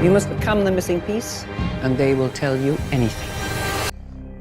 You must become the missing piece, and they will tell you anything.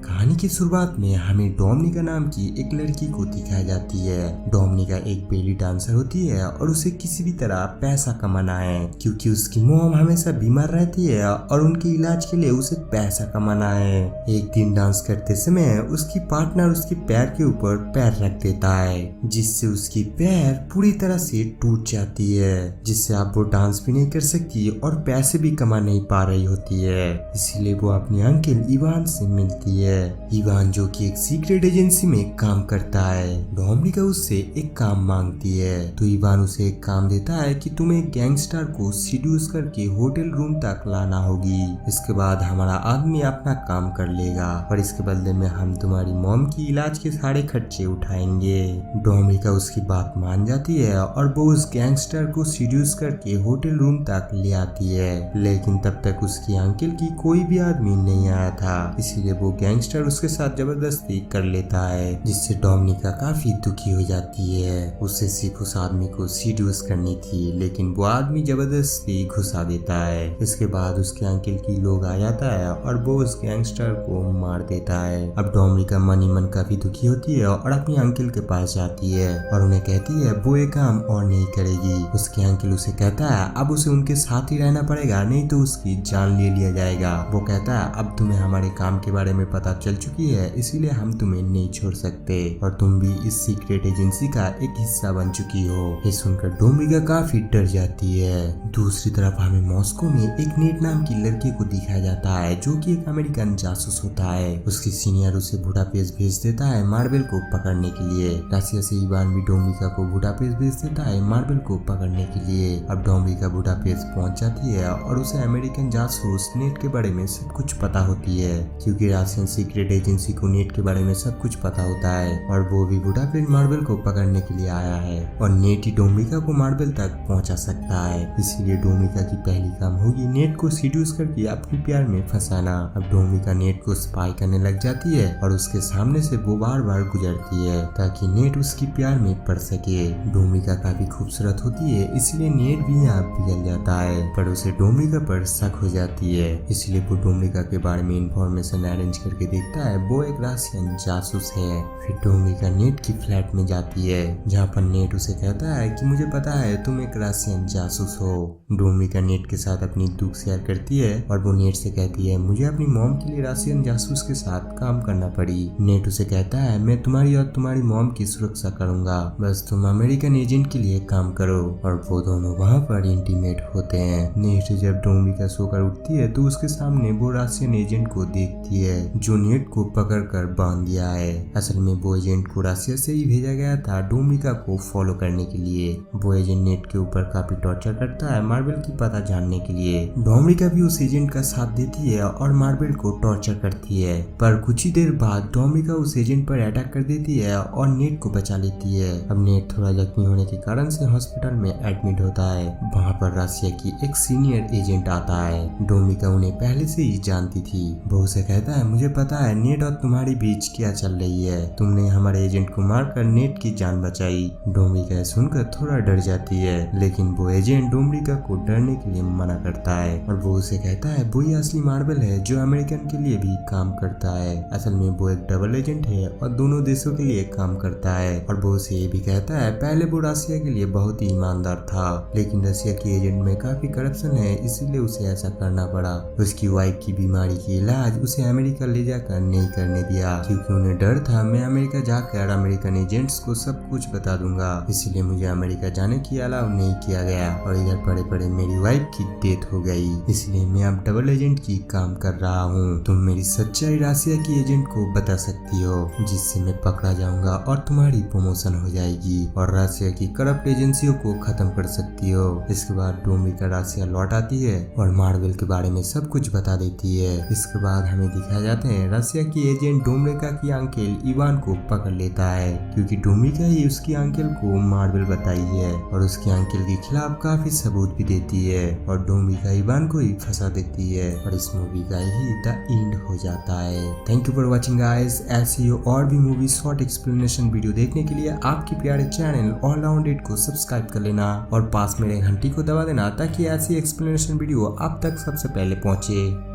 कहानी की शुरुआत में हमें डोमिनिका नाम की एक लड़की को दिखाई जाती है। डोमिनिका एक बेली डांसर होती है और उसे किसी भी तरह पैसा कमाना है, क्योंकि उसकी मॉम हमेशा बीमार रहती है और उनके इलाज के लिए उसे पैसा कमाना है। एक दिन डांस करते समय उसकी पार्टनर उसके पैर के ऊपर पैर रख देता है, जिससे उसकी पैर पूरी तरह से टूट जाती है, जिससे अब वो डांस भी नहीं कर सकती और पैसे भी कमा नहीं पा रही होती है। इसीलिए वो अपने अंकल इवान से मिलती है। इवान जो कि एक सीक्रेट एजेंसी में काम करता है। डोमिनिका उससे एक काम मांगती है, तो इवान उसे एक काम देता है कि तुम्हें एक गैंगस्टर को सीड्यूस करके होटल रूम तक लाना होगी। इसके बाद हमारा आदमी अपना काम कर लेगा और इसके बदले में हम तुम्हारी मॉम की इलाज के सारे खर्चे उठाएंगे। डोमिनिका उसकी बात मान जाती है और वो उस गैंगस्टर को सीड्यूस करके होटल रूम तक ले आती है, लेकिन तब तक उसकी अंकल की कोई भी आदमी नहीं आया था। इसीलिए वो गैंगस्टर उसके साथ जबरदस्ती कर लेता है, जिससे डोमिनिका काफी दुखी हो जाती है। उसे सिर्फ उस आदमी को सीड्यूस करनी थी, लेकिन वो आदमी जबरदस्ती घुसा देता है। इसके बाद उसके अंकल की लोग आ जाता है और वो उस गैंगस्टर को मार देता है। अब डोमिनिका मन ही मन काफी दुखी होती है और अपने अंकल के पास जाती है और उन्हें कहती है वो ये काम और नहीं करेगी। उसके अंकल उसे कहता है अब उसे उनके साथ ही रहना पड़ेगा, नहीं तो उसकी जान ले लिया जाएगा। वो कहता है अब तुम्हें हमारे काम के बारे में पता चल चुकी है, इसीलिए हम तुम्हें नहीं छोड़ सकते और तुम भी इस सीक्रेट एजेंसी का एक हिस्सा बन चुकी हो। ये सुनकर डोमिनिका काफी डर जाती है। दूसरी तरफ हमें मॉस्को में एक नेट नाम की लड़की को दिखाया जाता है, जो कि एक अमेरिकन जासूस होता है। उसकी सीनियर उसे बुडापेस्ट भेज देता है मार्बल को पकड़ने के लिए। रसिया से इवान भी डोमिनिका को बुडापेस्ट भेज देता है मार्बल को पकड़ने के लिए। अब डोमिनिका बुडापेस्ट पहुंच जाती है और उसे अमेरिकन जासूस नेट के बारे में सब कुछ पता होती है, क्योंकि रशियन सीक्रेट एजेंसी को नेट के बारे में सब कुछ पता होता है और वो भी बुडापेस्ट मार्बल को पकड़ने के लिए आया है और नेट ही डोमिनिका को मार्बल तक पहुंचा सकता है। इसीलिए डोमिनिका की पहली काम होगी नेट को सीड्यूस करके अपने प्यार में फंसाना। अब डोमिनिका नेट को स्पाई करने लग जाती है और उसके सामने से वो बार बार गुजरती है ताकि नेट उसकी प्यार में पड़ सके। डोमिनिका काफी खूबसूरत होती है, इसलिए नेट भी यहाँ पिघल जाता है, पर उसे डोमिनिका पर शक हो जाती है। इसलिए वो डोमिनिका के बारे में इंफॉर्मेशन अरेंज करके देखता है वो एक रशियन जासूस है। फिर डोमिनिका नेट की फ्लैट में जाती है, जहाँ पर नेट उसे कहता है कि मुझे पता है तुम एक रशियन जासूस हो। डोमिनिका नेट के साथ अपनी दुख शेयर करती है और वो नेट से कहती है मुझे अपनी मॉम के लिए रशियन जासूस के साथ काम करना पड़ी। नेट उसे कहता है मैं तुम्हारी और तुम्हारी मॉम की सुरक्षा करूंगा, बस तुम अमेरिकन एजेंट के लिए काम करो। और वो दोनों वहाँ पर इंटीमेट होते हैं। नेट जब डोमिनिका सोकर उठती है तो उसके सामने वो रशियन एजेंट को देखती है, जो नेट को पकड़ कर बांध दिया है। असल में वो एजेंट को रशिया से ही भेजा गया था डोमिनिका को फॉलो करने के लिए। वो एजेंट नेट के ऊपर काफी टॉर्चर करता है मार्बल की पता जानने के लिए। डोमिनिका भी उस एजेंट का साथ देती है और मार्बल को टॉर्चर करती है, पर कुछ ही देर बाद डोमिनिका उस एजेंट पर अटैक कर देती है और नेट को बचा लेती है। अब नेट थोड़ा जख्मी होने के कारण से हॉस्पिटल में एडमिट होता है। वहाँ पर रशिया की एक सीनियर एजेंट आता है। डोमिनिका उन्हें पहले से ही जानती थी। वो उसे कहता है मुझे पता है नेट और तुम्हारी बीच क्या चल रही है, तुमने हमारे एजेंट को मारकर नेट की जान बचाई। डोमिनिका सुनकर थोड़ा डर जाती है, लेकिन वो एजेंट डोमिनिका को डरने के लिए मना करता है और वो उसे कहता है वो ही असली मार्बल है जो अमेरिकन के लिए भी काम करता है। असल में वो एक डबल एजेंट है और दोनों देशों के लिए काम करता है। और वो उसे ये भी कहता है पहले वो रशिया के लिए बहुत ही ईमानदार था, लेकिन रशिया की एजेंट में काफी करप्शन है, इसीलिए उसे ऐसा करना पड़ा। उसकी वाइफ की बीमारी की इलाज उसे अमेरिका ले जाकर नहीं करने दिया, क्योंकि उन्हें डर था मैं अमेरिका जाकर अमेरिकन एजेंट्स को सब कुछ बता दूंगा, इसलिए मुझे अमेरिका जाने की अलाउ नहीं किया गया। और इधर पड़े पड़े मेरी वाइफ की डेथ हो गई, इसलिए मैं अब डबल एजेंट की काम कर रहा हूँ। तुम मेरी सच्चाई रशिया की एजेंट को बता सकती हो, जिससे मैं पकड़ा जाऊंगा और तुम्हारी प्रमोशन हो जाएगी और रशिया की करप्ट एजेंसियों को खत्म कर सकती हो। इसके बाद डोमिनिका रशिया लौट आती है और मार्बल के बारे में सब कुछ बता देती है। इसके बाद हमें दिखाया जाते हैं आसिया की एजेंट डोमिनिका की अंकल इवान को पकड़ लेता है, क्योंकि डोमिनिका ही उसकी अंकल को मार्बल बताई है और उसके अंकल के खिलाफ काफी सबूत भी देती है और डोमिनिका इवान को ही फंसा देती है और इस मूवी का ही द एंड हो जाता है। Thank you for watching guys. ऐसी और भी मूवी शॉर्ट एक्सप्लेनेशन वीडियो देखने के लिए आपके प्यारे चैनल ऑल राउंड इट को सब्सक्राइब कर लेना और पास में घंटी को दबा देना ताकि ऐसी एक्सप्लेनेशन वीडियो आप तक सबसे पहले पहुंचे।